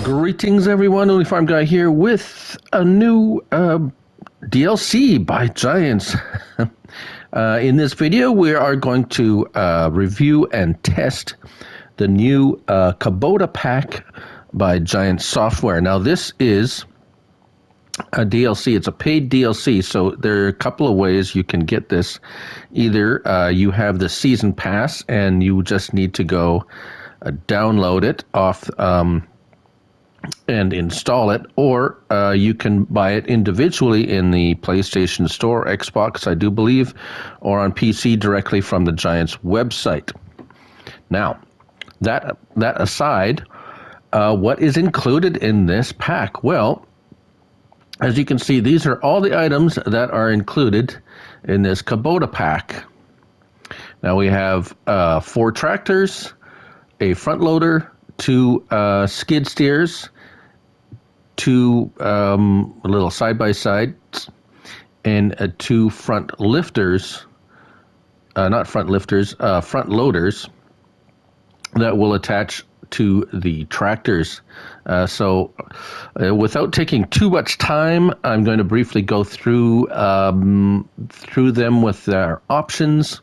Greetings, everyone. Only Farm Guy here with a new DLC by Giants. In this video, we are going to review and test the new Kubota Pack by Giant Software. Now, this is a DLC. It's a paid DLC, so there are a couple of ways you can get this. Either you have the season pass and you just need to go download it off and install it, or you can buy it individually in the PlayStation Store, Xbox, I do believe, or on PC directly from the Giants website. Now, that aside, what is included in this pack? Well, as you can see, these are all the items that are included in this Kubota Pack. Now we have 4 tractors, a front loader, 2 skid steers, 2 little side-by-sides, and 2 front lifters, front loaders that will attach to the tractors. So without taking too much time, I'm going to briefly go through them with their options,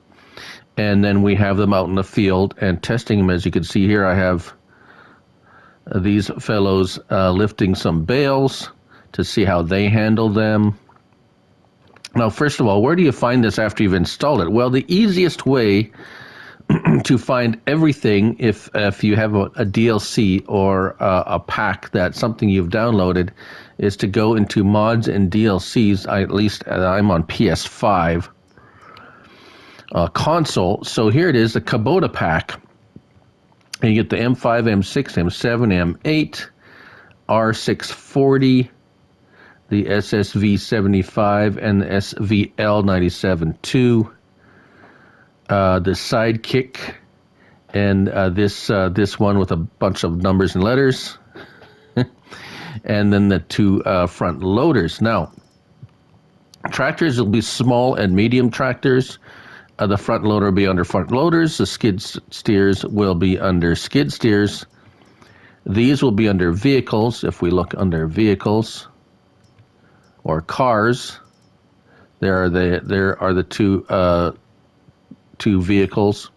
and then we have them out in the field and testing them. As you can see here, I have these fellows lifting some bales to see how they handle them. Now, first of all, where do you find this after you've installed it? Well, the easiest way to find everything, if you have a DLC or a pack that's something you've downloaded, is to go into mods and DLCs. At least I'm on PS5 console. So here it is, the Kubota Pack. And you get the M5, M6, M7, M8, R640, the SSV75, and the SVL97-2. The Sidekick, and this one with a bunch of numbers and letters, and then the 2 front loaders. Now, tractors will be small and medium tractors. The front loader will be under front loaders. The skid steers will be under skid steers. These will be under vehicles. If we look under vehicles or cars, there are the 2 vehicles,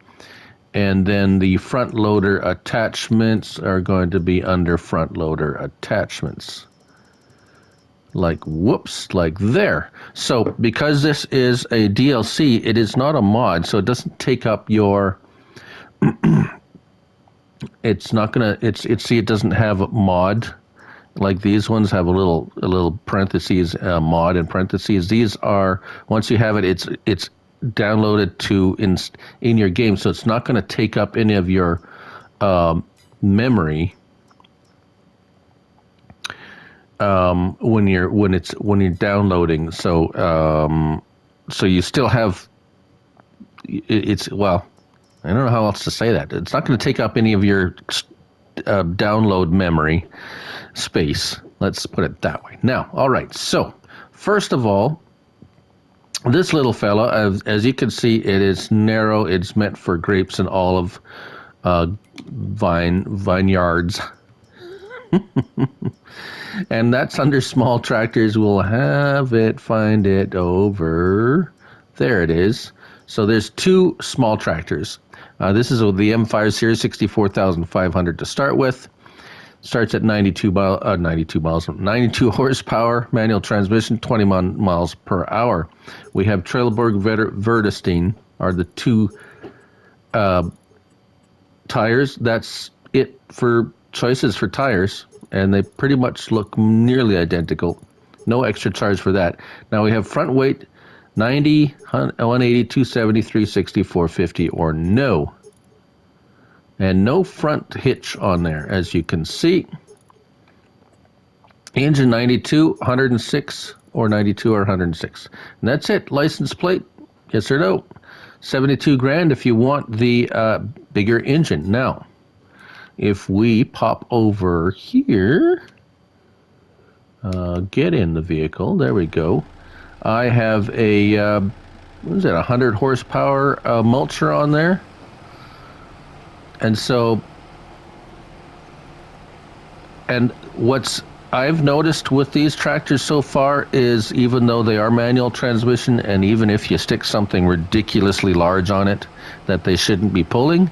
and then the front loader attachments are going to be under front loader attachments. Like there. So because this is a DLC, it is not a mod, so it doesn't take up your it doesn't have a mod like these ones have a little parentheses, mod in parentheses. These are, once you have it, it's downloaded to in your game, so it's not going to take up any of your memory when you're downloading. So you still have well, I don't know how else to say that. It's not going to take up any of your download memory space. Let's put it that way. Now, all right. So first of all, this little fella, as you can see, it is narrow. It's meant for grapes and olive vineyards. And that's under small tractors. We'll find it over. There it is. So there's 2 small tractors. This is the M5 Series 64,500 to start with. Starts at 92 horsepower, manual transmission, 20 miles per hour. We have Trelleborg Vredestein are the 2 tires. That's it for choices for tires, and they pretty much look nearly identical. No extra charge for that. Now we have front weight 90, 180, 270, 360, 450, or no. And no front hitch on there, as you can see. Engine 92, 106, or 92 or 106. And that's it. License plate, yes or no. 72 grand if you want the bigger engine. Now, if we pop over here, get in the vehicle, there we go. I have a, 100 horsepower mulcher on there. And so And what's I've noticed with these tractors so far is, even though they are manual transmission, and even if you stick something ridiculously large on it that they shouldn't be pulling,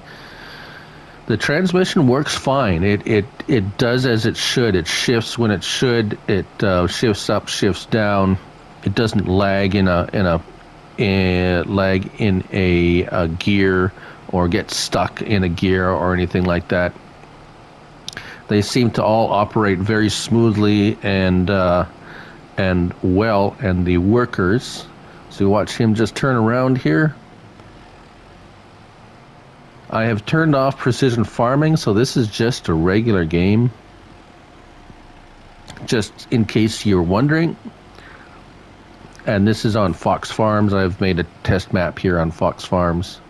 the transmission works fine. It does as it should. It shifts when it should. It shifts up, shifts down. It doesn't lag in a gear, or get stuck in a gear or anything like that. They seem to all operate very smoothly and well, and the workers. So you watch him just turn around here. I have turned off precision farming, so this is just a regular game. Just in case you're wondering. And this is on Fox Farms. I've made a test map here on Fox Farms.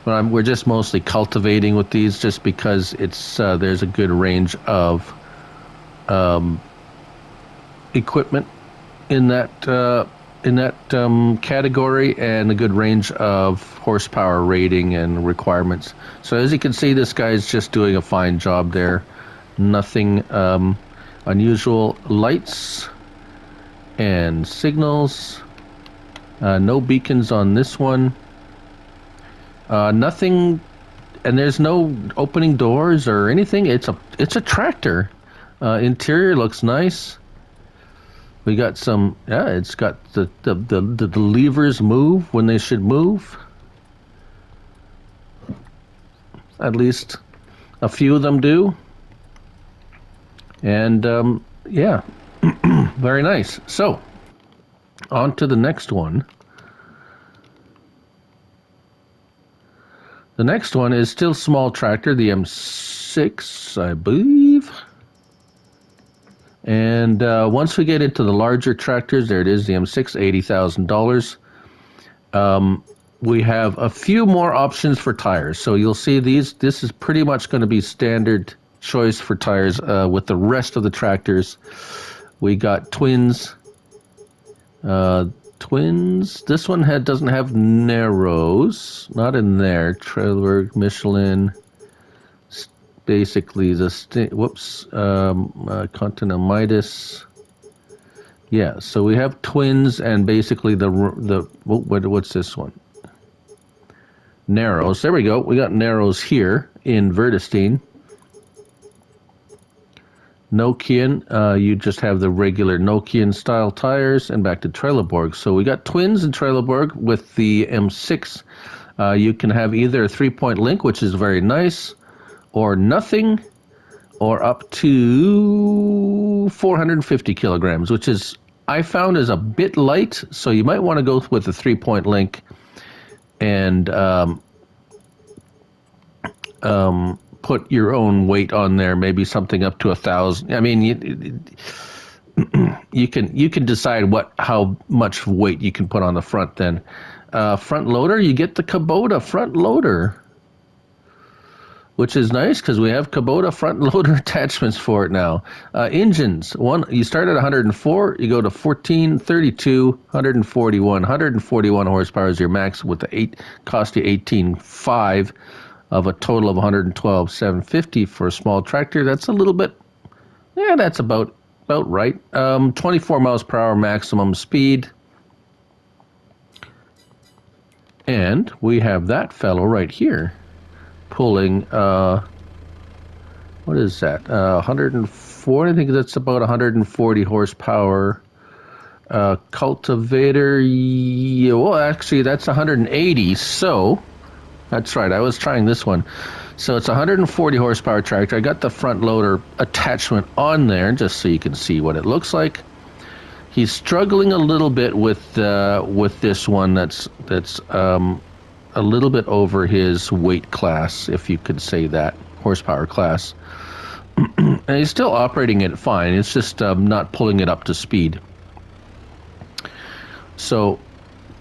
But we're just mostly cultivating with these, just because it's there's a good range of equipment in that category, and a good range of horsepower rating and requirements. So as you can see, this guy's just doing a fine job there. Nothing unusual. Lights and signals. No beacons on this one. Nothing, and there's no opening doors or anything. It's a tractor. Interior looks nice. We got some. Yeah, it's got the levers move when they should move. At least a few of them do. And yeah, very nice. So on to the next one. The next one is still small tractor, the M6, I believe. And once we get into the larger tractors, there it is, the M6, $80,000. We have a few more options for tires. So you'll see these. This is pretty much going to be standard choice for tires with the rest of the tractors. We got twins. This one doesn't have narrows, not in there. Trailer, Michelin, basically the Continental Midas. Yeah, so we have twins, and basically what's this one? Narrows. There we go. We got narrows here in Vredestein. Nokian, you just have the regular Nokian style tires, and back to Trelleborg. So we got twins in Trelleborg with the M6. You can have either a 3-point link, which is very nice, or nothing, or up to 450 kilograms, which is, I found, is a bit light. So you might want to go with the 3-point link and put your own weight on there, maybe something up to 1,000. I mean, you can decide how much weight you can put on the front. Then front loader, you get the Kubota front loader, which is nice because we have Kubota front loader attachments for it now. Engines, you start at 104, you go to 14, 32, 141. 141 horsepower is your max, with the cost you 18.5. Of a total of 112,750 for a small tractor. That's a little bit, yeah, that's about right. 24 miles per hour maximum speed. And we have that fellow right here pulling, what is that? 104, I think that's about 140 horsepower. Cultivator, yeah, well, actually, that's 180, so... That's right, I was trying this one. So it's a 140 horsepower tractor. I got the front loader attachment on there just so you can see what it looks like. He's struggling a little bit with this one that's a little bit over his weight class, if you could say that, horsepower class. And he's still operating it fine. It's just not pulling it up to speed. So...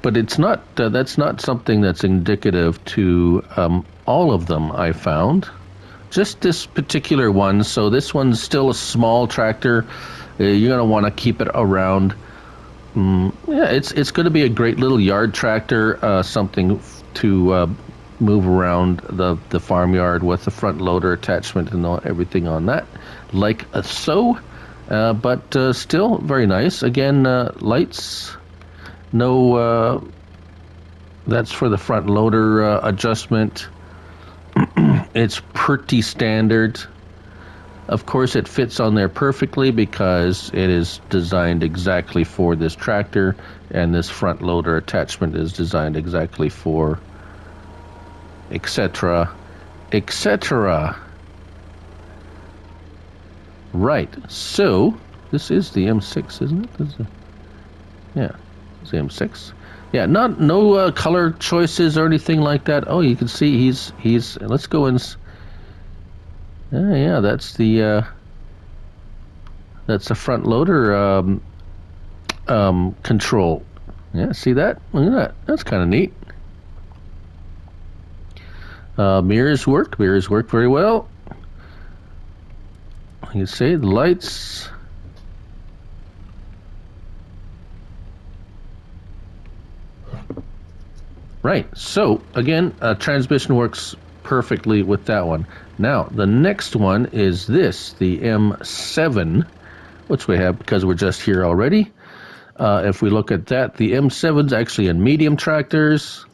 But it's not. That's not something that's indicative to all of them, I found. Just this particular one. So this one's still a small tractor. You're gonna want to keep it around. Yeah, it's going to be a great little yard tractor. Something to move around the farmyard with the front loader attachment and everything on that, like so. But still very nice. Again, lights, no, that's for the front loader adjustment. It's pretty standard. Of course, it fits on there perfectly because it is designed exactly for this tractor, and this front loader attachment is designed exactly for etc. etc. Right, so this is the M6, isn't it? Yeah, it's the M6. Yeah, no color choices or anything like that. Oh, you can see he's. Let's go in. Yeah, that's the front loader control. Yeah, see that? Look at that. That's kind of neat. Mirrors work very well. You can see the lights. Right, so again, transmission works perfectly with that one. Now, the next one is this, the M7, which we have because we're just here already. If we look at that, the M7's actually in medium tractors.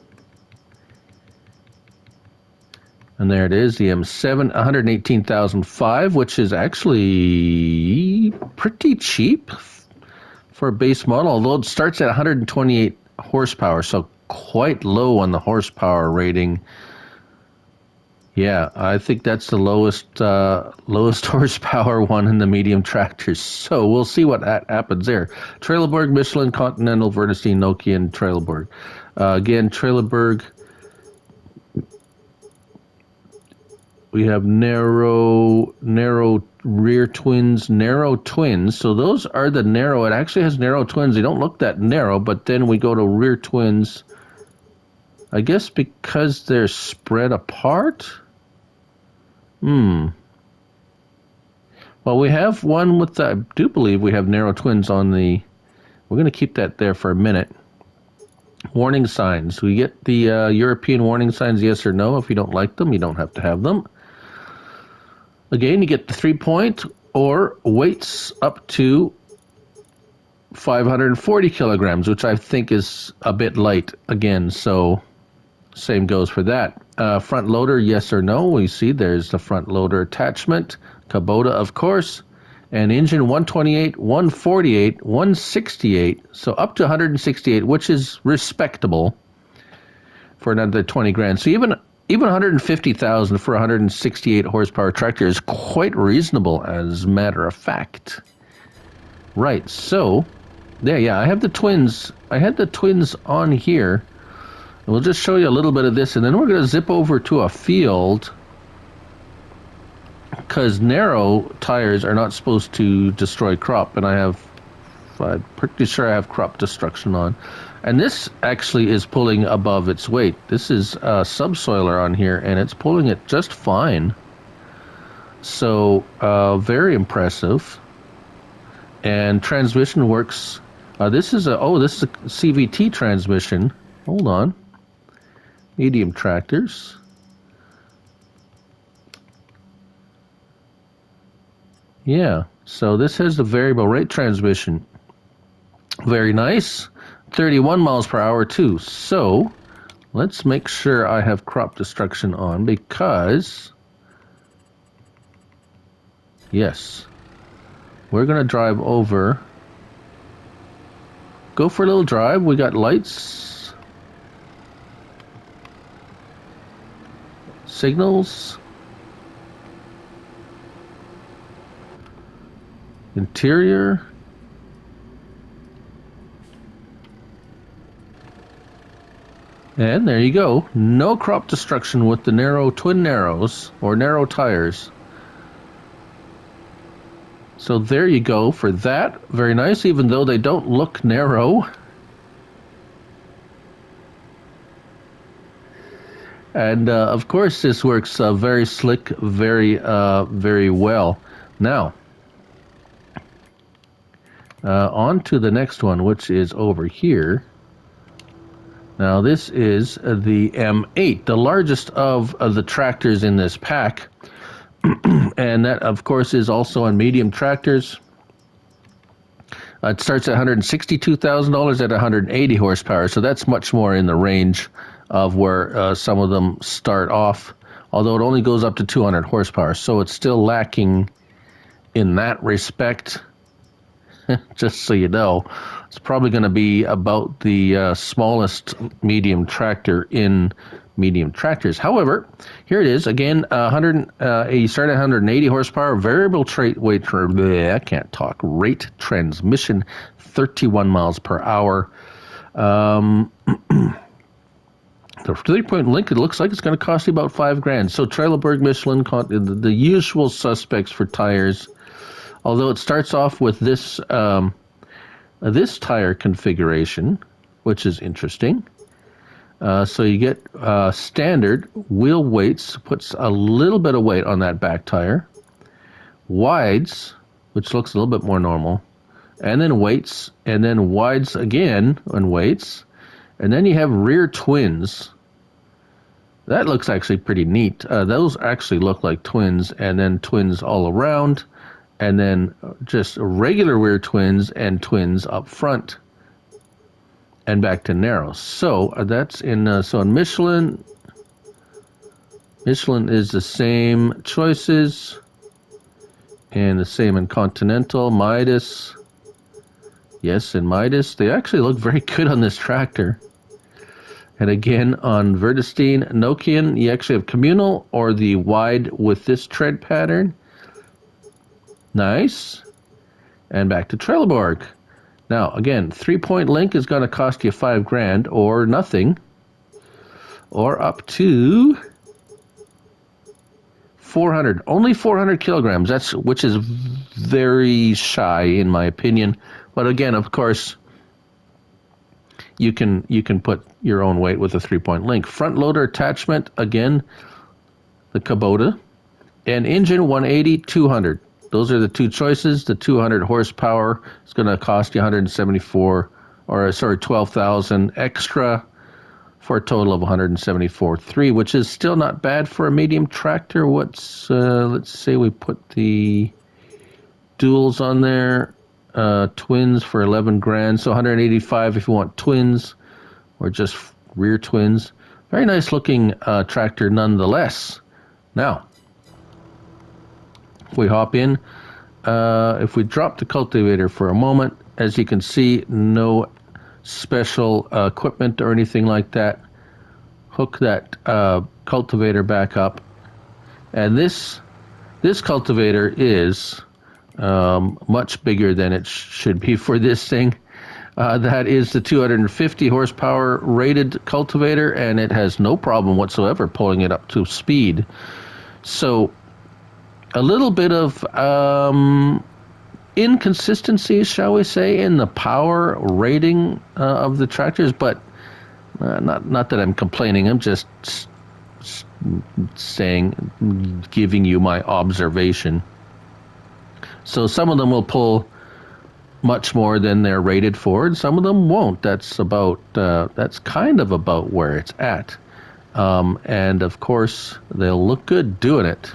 And there it is, the M7, 118,005, which is actually pretty cheap for a base model, although it starts at 128 horsepower, so quite low on the horsepower rating. Yeah, I think that's the lowest horsepower one in the medium tractors. So we'll see what happens there. Trailerberg, Michelin, Continental, Vernestein, Nokia, and Trailerberg. Again, Trailerberg. We have narrow rear twins, narrow twins. So those are the narrow. It actually has narrow twins. They don't look that narrow, but then we go to rear twins. I guess because they're spread apart. Well, we have one with I do believe we have narrow twins on the. We're going to keep that there for a minute. Warning signs. We get the European warning signs, yes or no. If you don't like them, you don't have to have them. Again, you get the 3-point or weights up to 540 kilograms, which I think is a bit light again, so same goes for that. Front loader, yes or no. We see there's the front loader attachment. Kubota, of course. And engine 128, 148, 168. So up to 168, which is respectable for another 20 grand. So even 150,000 for a 168 horsepower tractor is quite reasonable, as a matter of fact. Right, so there, yeah, I have the twins. I had the twins on here. We'll just show you a little bit of this, and then we're going to zip over to a field, because narrow tires are not supposed to destroy crop, and I'm pretty sure I have crop destruction on. And this actually is pulling above its weight. This is a subsoiler on here, and it's pulling it just fine. So, very impressive. And transmission works. This is a CVT transmission. Hold on. Medium tractors. Yeah, so this has the variable rate transmission. Very nice. 31 miles per hour too. So let's make sure I have crop destruction on, because yes, we're going to drive over. Go for a little drive. We got lights, signals, interior. And there you go. No crop destruction with the narrow twin narrows or narrow tires. So there you go for that. Very nice, even though they don't look narrow. And of course, this works very slick, very well. Now, on to the next one, which is over here. Now this is the M8, the largest of the tractors in this pack. And that, of course, is also on medium tractors. It starts at $162,000 at 180 horsepower, so that's much more in the range of where some of them start off, although it only goes up to 200 horsepower, so it's still lacking in that respect. Just so you know, it's probably going to be about the smallest medium tractor in medium tractors. However, here it is again. You start at 180 horsepower, variable I can't talk. Rate transmission, 31 miles per hour. The 3-point link, it looks like it's going to cost you about $5,000. So Trelleborg, Michelin, the usual suspects for tires. Although it starts off with this this tire configuration, which is interesting. So you get standard wheel weights, puts a little bit of weight on that back tire. Wides, which looks a little bit more normal. And then weights, and then wides again and weights. And then you have rear twins. That looks actually pretty neat. Those actually look like twins, and then twins all around. And then just regular rear twins and twins up front and back to narrow. So that's in so in Michelin is the same choices and the same in Continental. Midas, yes, in Midas they actually look very good on this tractor. And again on Vredestein, Nokian, you actually have communal or the wide with this tread pattern. Nice. And back to Trelleborg. Now, again, 3-point link is going to cost you $5,000 or nothing, or up to 400. Only 400 kilograms. Which is very shy in my opinion. But again, of course, you can put your own weight with a 3-point link. Front loader attachment, again, the Kubota, and engine 180, 200. Those are the two choices. The 200 horsepower is going to cost you $12,000 extra for a total of $174,300, which is still not bad for a medium tractor. Let's say we put the duals on there, twins for $11,000, so $185,000 if you want twins or just rear twins. Very nice looking tractor nonetheless. Now, if we hop in, if we drop the cultivator for a moment, as you can see, no special equipment or anything like that. Hook that cultivator back up, and this cultivator is much bigger than it should be for this thing. That is the 250 horsepower rated cultivator, and it has no problem whatsoever pulling it up to speed. So a little bit of inconsistencies, shall we say, in the power rating of the tractors, but not that I'm complaining. I'm just saying, giving you my observation. So some of them will pull much more than they're rated for, and some of them won't. That's kind of about where it's at. And of course, they'll look good doing it.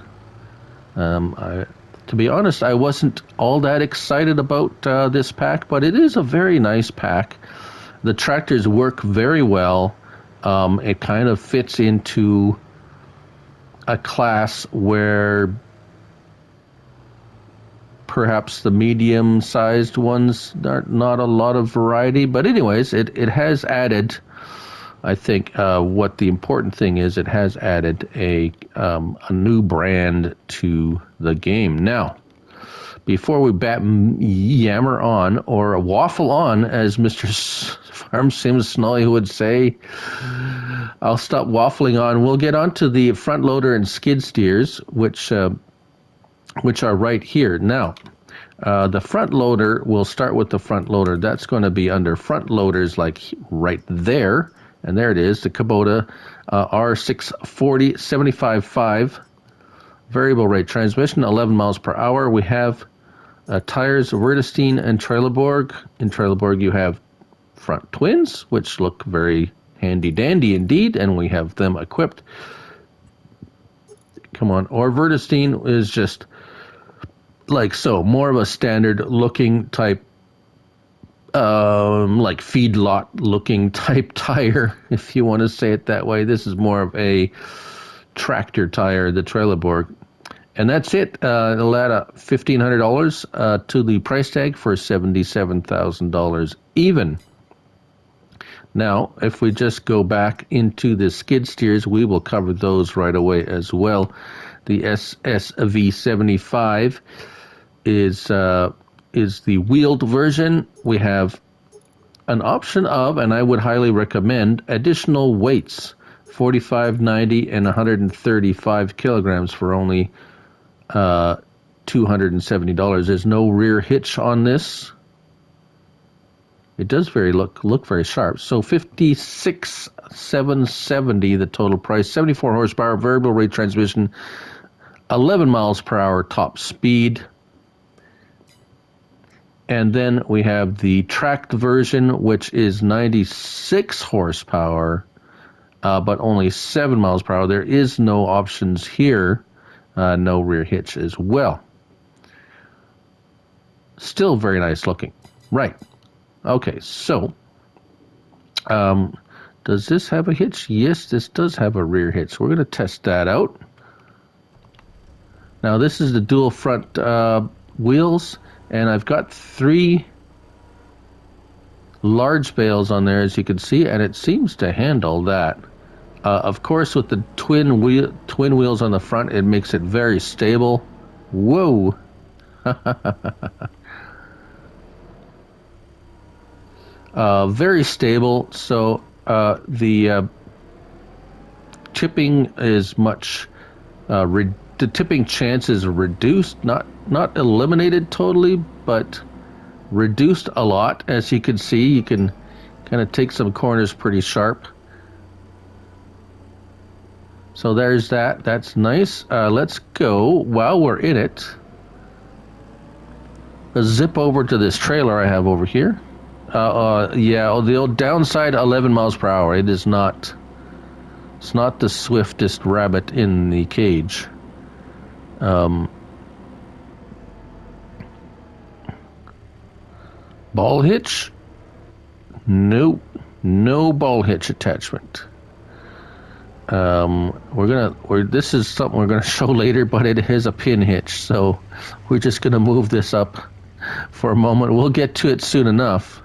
To be honest, I wasn't all that excited about this pack, but it is a very nice pack. The tractors work very well. It kind of fits into a class where perhaps the medium-sized ones, not a lot of variety. But anyways, it has added, I think what the important thing is, it has added a new brand to the game. Now, before we yammer on, or waffle on, as Mr. Farm Sims Snolly would say, I'll stop waffling on. We'll get onto the front loader and skid steers, which are right here. Now, the front loader, we'll start with the front loader. That's going to be under front loaders, like right there. And there it is, the Kubota R640 75.5 variable rate transmission, 11 miles per hour. We have tires, Vredestein and Trelleborg. In Trelleborg, you have front twins, which look very Handy dandy indeed, and we have them equipped. Come on, or Vertistine is just like so, more of a standard looking type, like feedlot looking type tire, if you want to say it that way. This is more of a tractor tire, the Trelleborg. And that's it. It'll add $1,500 to the price tag for $77,000 even. Now, if we just go back into the skid steers, we will cover those right away as well. The FS22 is the wheeled version. We have an option of, and I would highly recommend, additional weights, 45, 90, and 135 kilograms for only $270. There's no rear hitch on this. It does look very sharp. So $56,770 the total price. 74 horsepower, variable rate transmission, 11 miles per hour top speed. And then we have the tracked version, which is 96 horsepower, but only 7 miles per hour. There is no options here. No rear hitch as well. Still very nice looking. Right. Okay, so does this have a hitch? Yes, this does have a rear hitch. We're going to test that out. Now, this is the dual front wheels, and I've got 3 large bales on there, as you can see, and it seems to handle that. Of course, with the twin wheels on the front, it makes it very stable. Whoa! Very stable. So the tipping is much. The tipping chance is reduced, not eliminated totally, but reduced a lot. As you can see, you can kind of take some corners pretty sharp. So there's that. That's nice. Let's go, while we're in it, let's zip over to this trailer I have over here. Yeah, the old downside, 11 miles per hour. It's not the swiftest rabbit in the cage. Ball hitch? Nope. No ball hitch attachment. This is something we're gonna show later, but it is a pin hitch, so we're just gonna move this up for a moment. We'll get to it soon enough.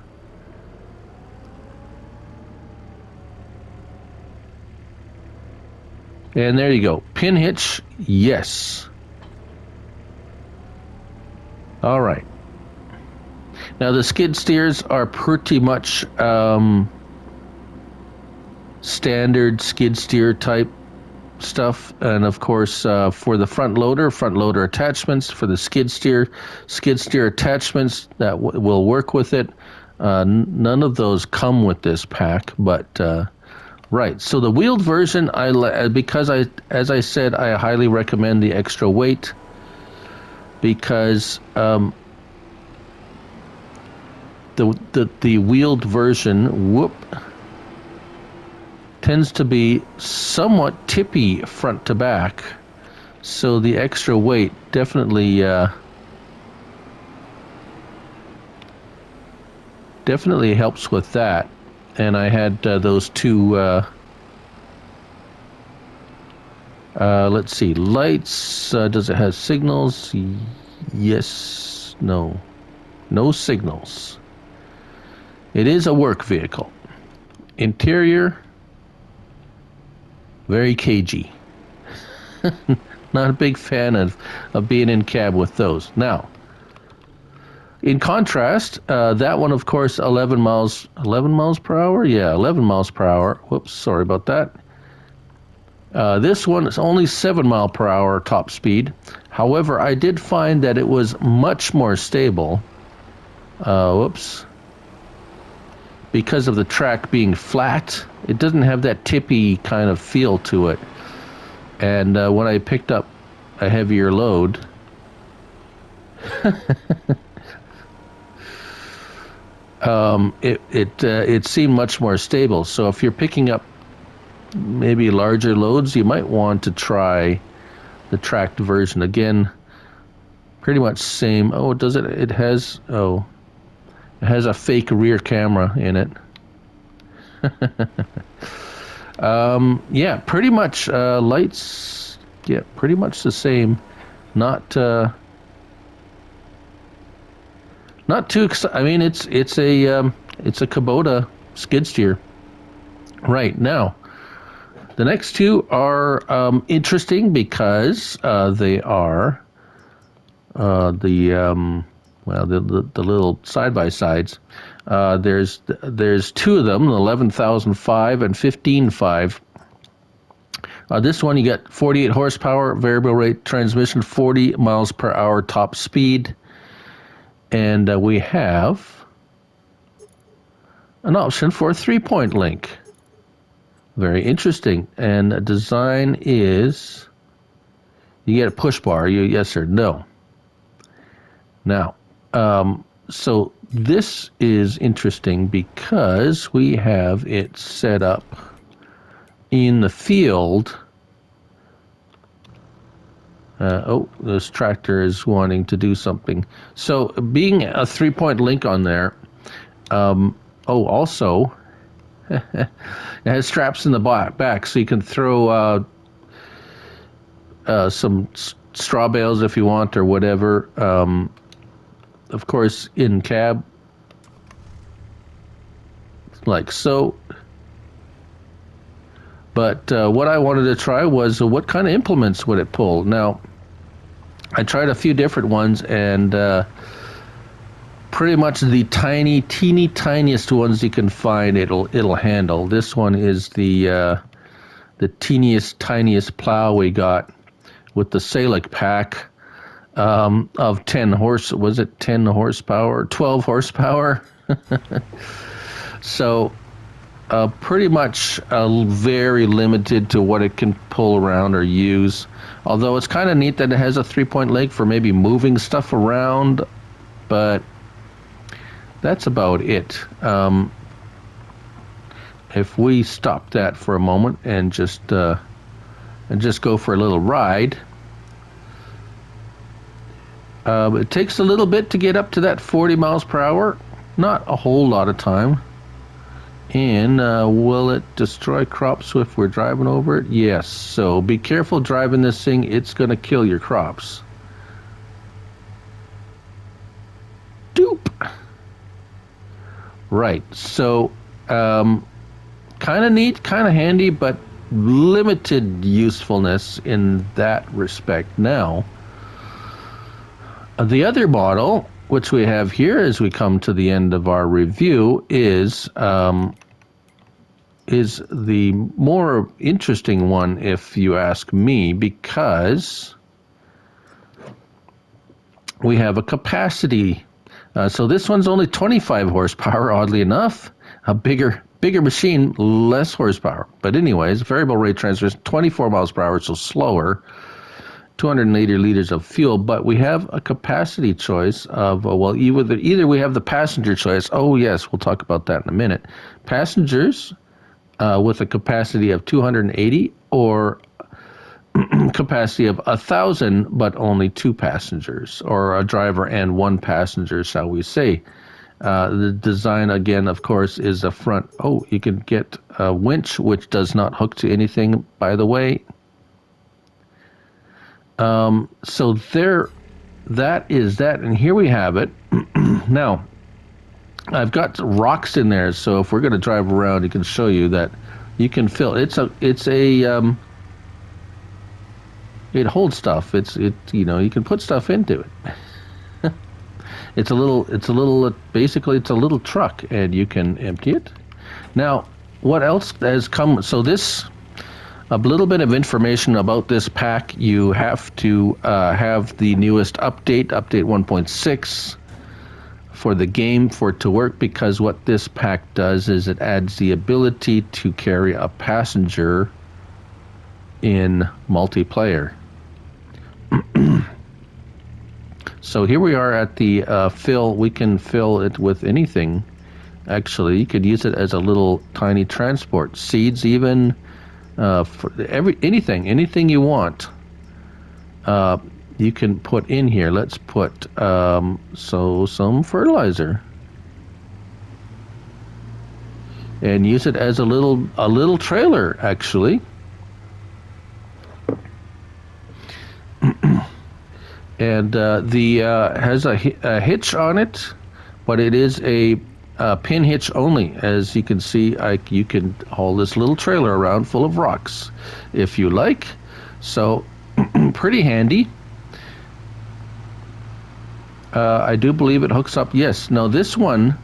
And there you go. Pin hitch, yes. All right. Now the skid steers are pretty much standard skid steer type stuff, and of course for the front loader attachments, for the skid steer attachments that will work with it. None of those come with this pack, but right. So the wheeled version, because as I said, I highly recommend the extra weight, because the wheeled version, tends to be somewhat tippy front to back, so the extra weight definitely helps with that. And I had those two let's see, lights. Does it have signals? Yes. No signals. It is a work vehicle. Interior, very cagey. Not a big fan of being in cab with those. Now, in contrast, that one, of course, 11 miles per hour? Yeah, 11 miles per hour. Whoops, sorry about that. This one is only 7 mile per hour top speed. However, I did find that it was much more stable. Because of the track being flat, it doesn't have that tippy kind of feel to it. And when I picked up a heavier load, it seemed much more stable. So if you're picking up maybe larger loads, you might want to try the tracked version. Again, pretty much same. Oh, does it? It has a fake rear camera in it. Yeah, pretty much lights. Yeah, pretty much the same. Not not too. I mean, it's a Kubota skid steer. Right now, the next two are interesting because they are the little side by sides. There's two of them, 11,005 and 15.5. This one you get 48 horsepower, variable rate transmission, 40 miles per hour top speed, and we have an option for a 3-point link. Very interesting. And the design is you get a push bar. Yes or no. Now, so this is interesting because we have it set up in the field. This tractor is wanting to do something. So being a 3-point link on there, also it has straps in the back, so you can throw some straw bales if you want or whatever. Of course, in cab, like so. But what I wanted to try was what kind of implements would it pull? Now, I tried a few different ones, and pretty much the teeny tiniest ones you can find, it'll handle. This one is the teeniest, tiniest plow we got with the Kubota Pack of 10 horse. Was it 10 horsepower? 12 horsepower? So pretty much very limited to what it can pull around or use. Although it's kind of neat that it has a 3-point leg for maybe moving stuff around, but that's about it. If we stop that for a moment and just go for a little ride, it takes a little bit to get up to that 40 miles per hour. Not a whole lot of time. And will it destroy crops if we're driving over it? Yes. So be careful driving this thing. It's going to kill your crops. Doop. Right. So kind of neat, kind of handy, but limited usefulness in that respect. Now, the other model, which we have here as we come to the end of our review, is the more interesting one, if you ask me, because we have a capacity. So this one's only 25 horsepower, oddly enough. A bigger machine, less horsepower. But anyways, variable rate transmission, 24 miles per hour, so slower. 280 liters of fuel, but we have a capacity choice of, either we have the passenger choice. Oh, yes, we'll talk about that in a minute. Passengers with a capacity of 280 or capacity of 1,000, but only 2 passengers, or a driver and 1 passenger, shall we say. The design, again, of course, is a front. Oh, you can get a winch, which does not hook to anything, by the way. So that is that, and here we have it. Now, I've got rocks in there, so if we're going to drive around, you can show you that you can fill. It holds stuff. You can put stuff into it. Basically it's a little truck, and you can empty it. Now, what else has come? So a little bit of information about this pack. You have to have the newest update 1.6, for the game for it to work, because what this pack does is it adds the ability to carry a passenger in multiplayer. So here we are at the fill. We can fill it with anything Actually, you could use it as a little tiny transport. Seeds even, for anything you want. You can put in here. Let's put some fertilizer. And use it as a little trailer, actually. And has a hitch on it, but it is a pin hitch only. As you can see, you can haul this little trailer around full of rocks if you like. So pretty handy. I do believe it hooks up. Yes. Now this one,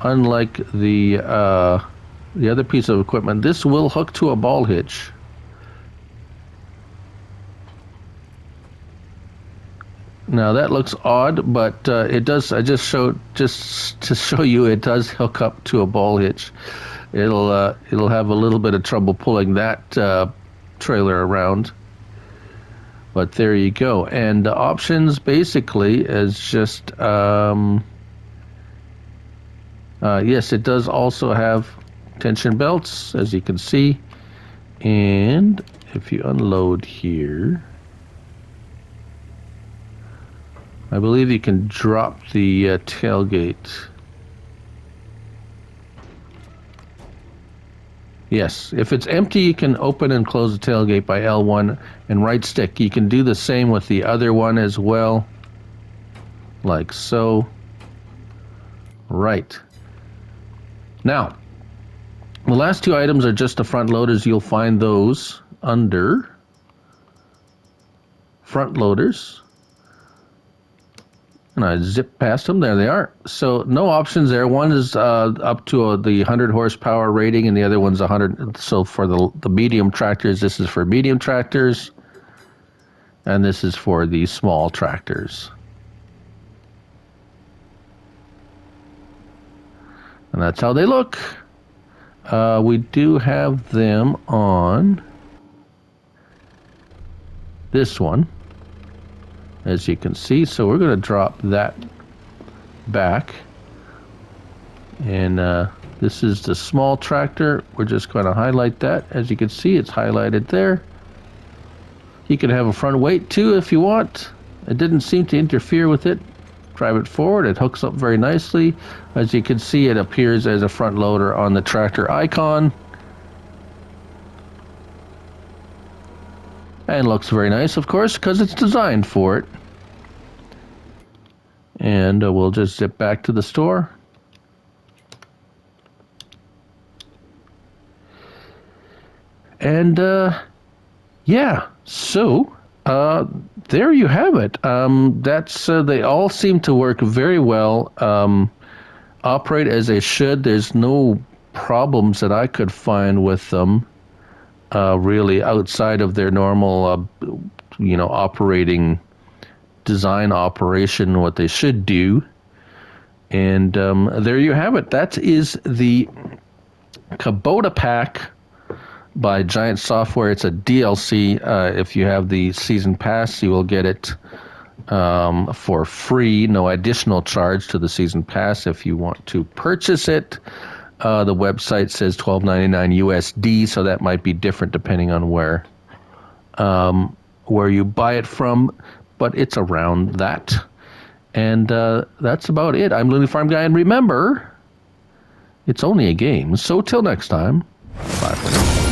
unlike the other piece of equipment, this will hook to a ball hitch. Now that looks odd, but it does. I just to show you, it does hook up to a ball hitch. It'll have a little bit of trouble pulling that trailer around. But there you go. And the options basically is just yes, it does also have tension belts, as you can see. And if you unload here, I believe you can drop the tailgate. Yes, if it's empty, you can open and close the tailgate by L1 and right stick. You can do the same with the other one as well, like so. Right. Now, the last two items are just the front loaders. You'll find those under front loaders. And I zip past them. There they are. So no options there. One is up to the 100 horsepower rating, and the other one's 100. So for the medium tractors, this is for medium tractors, and this is for the small tractors. And that's how they look. We do have them on this one, as you can see. So we're going to drop that back. And this is the small tractor. We're just going to highlight that. As you can see, it's highlighted there. You can have a front weight too if you want. It didn't seem to interfere with it. Drive it forward. It hooks up very nicely. As you can see, it appears as a front loader on the tractor icon. And looks very nice, of course, because it's designed for it. And we'll just zip back to the store. And yeah, so there you have it. That's they all seem to work very well. Operate as they should. There's no problems that I could find with them. Really, outside of their normal, operating design operation, what they should do. And there you have it. That is the Kubota Pack by Giant Software. It's a DLC. If you have the season pass, you will get it for free, no additional charge to the season pass. If you want to purchase it, the website says $12.99 USD, so that might be different depending on where you buy it from, but it's around that. And that's about it. I'm Looney Farm Guy, and remember, it's only a game. So till next time, bye for now.